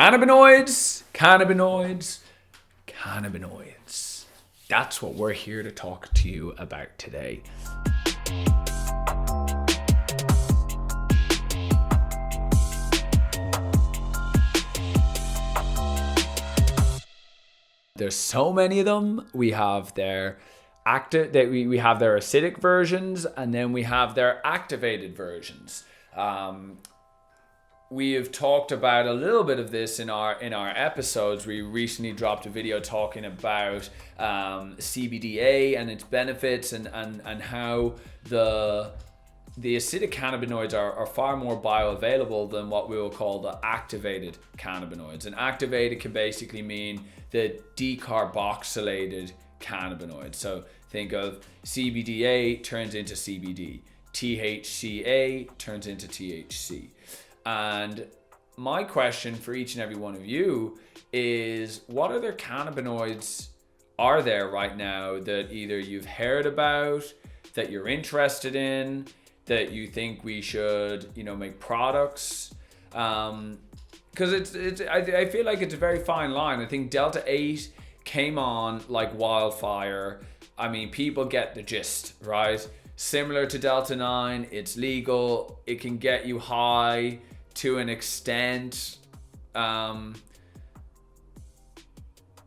Cannabinoids, cannabinoids, cannabinoids. That's what we're here to talk to you about today. There's so many of them. We have their we have their acidic versions, and then we have their activated versions. We have talked about a little bit of this in our episodes. We recently dropped a video talking about cbd-a and its benefits, and how the acidic cannabinoids are far more bioavailable than what we will call the activated cannabinoids. And activated can basically mean the decarboxylated cannabinoids. So think of cbd-a turns into CBD, THCA turns into THC. And my question for each and every one of you is, what other cannabinoids are there right now that either you've heard about, that you're interested in, that you think we should, make products? Because I feel like it's a very fine line. I think Delta 8 came on like wildfire. I mean, people get the gist, right? Similar to Delta 9, it's legal. It can get you high to an extent.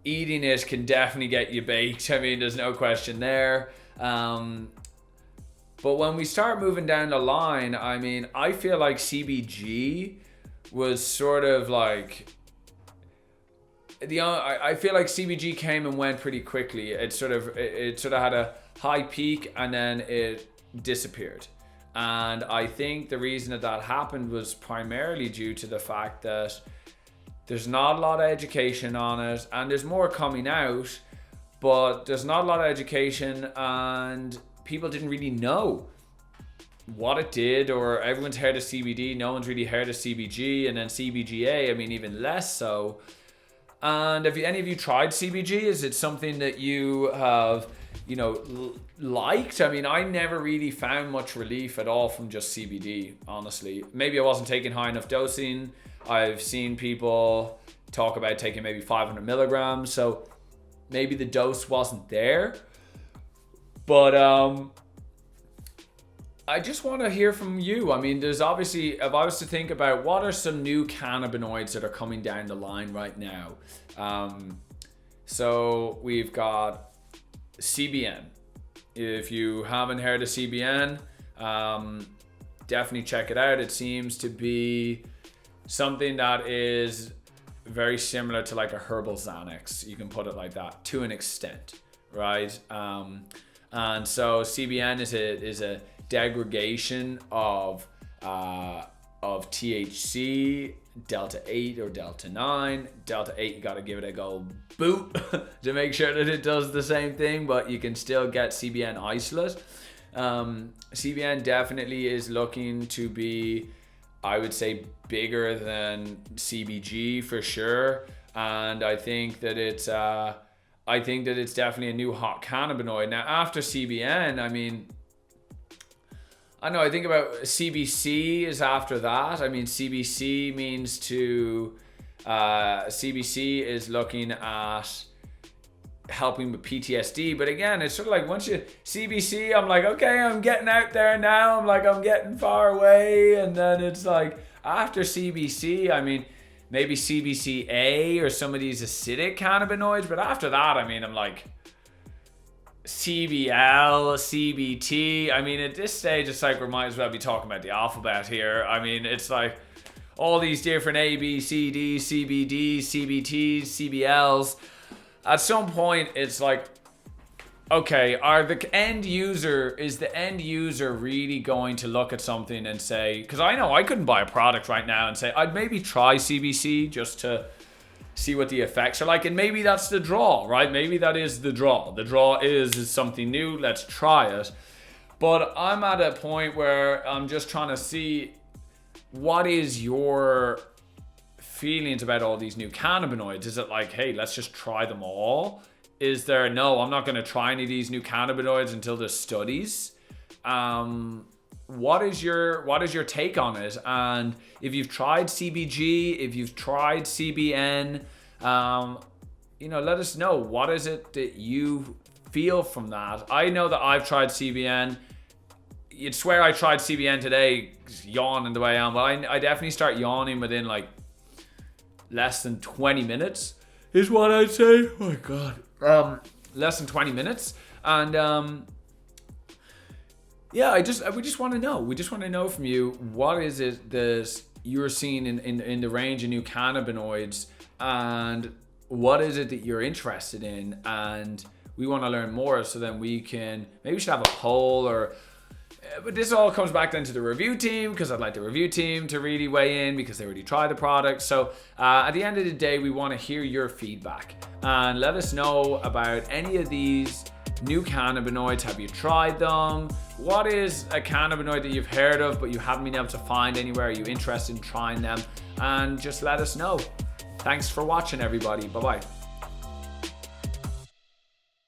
Eating it can definitely get you baked. I mean, there's no question there. But when we start moving down the line, I mean, I feel like CBG was sort of like I feel like CBG came and went pretty quickly. It sort of had a high peak and then it disappeared. And I think the reason that happened was primarily due to the fact that there's not a lot of education on it, and there's more coming out, but there's not a lot of education, and people didn't really know what it did. Or everyone's heard of CBD, no one's really heard of CBG, and then CBGA, I mean, even less so. And have any of you tried CBG? Is it something that you have, liked? I mean, I never really found much relief at all from just CBD, honestly. Maybe I wasn't taking high enough dosing. I've seen people talk about taking maybe 500 milligrams, so maybe the dose wasn't there. But I just want to hear from you. I mean, there's obviously, if I was to think about what are some new cannabinoids that are coming down the line right now. So we've got CBN. If you haven't heard of CBN, definitely check it out. It seems to be something that is very similar to like a herbal Xanax. You can put it like that to an extent, right? And so CBN is a degradation of THC, Delta 8 or Delta 9. Delta 8, you got to give it a go boot to make sure that it does the same thing, but you can still get CBN isolate. CBN definitely is looking to be, I would say, bigger than CBG for sure. And I think that it's definitely a new hot cannabinoid. Now, after CBN, I mean, I know, I think about CBC is after that. I mean, CBC is looking at helping with PTSD. But again, it's sort of like once you CBC, I'm like, okay, I'm getting out there now. I'm getting far away. And then it's like after CBC, I mean, maybe CBCA or some of these acidic cannabinoids. But after that, I mean, I'm like, CBL, CBT. I mean, at this stage, it's like we might as well be talking about the alphabet here. I mean, it's like all these different A, B, C, D, CBD, CBTs, CBLs. At some point, it's like, okay, is the end user really going to look at something and say, because I know I couldn't buy a product right now and say, I'd maybe try CBC just to see what the effects are like, and maybe that's the draw, right? Maybe that is the draw. The draw is something new, let's try it. But I'm at a point where I'm just trying to see, what is your feelings about all these new cannabinoids? Is it like, hey, let's just try them all? Is there, no, I'm not going to try any of these new cannabinoids until there's studies? what is your take on it? And if you've tried CBG, if you've tried CBN, let us know. What is it that you feel from that? I know that I've tried CBN. You'd swear I tried CBN today, yawning the way I am, but I definitely start yawning within like less than 20 minutes is what I'd say. Oh my God. Less than 20 minutes. And we just want to know. We just want to know from you, what is it that you're seeing in the range of new cannabinoids, and what is it that you're interested in? And we want to learn more, so then we should have a poll, but this all comes back then to the review team, because I'd like the review team to really weigh in, because they already tried the product. So at the end of the day, we want to hear your feedback and let us know about any of these new cannabinoids. Have you tried them? What is a cannabinoid that you've heard of but you haven't been able to find anywhere? Are you interested in trying them? And just let us know. Thanks for watching, everybody. Bye-bye.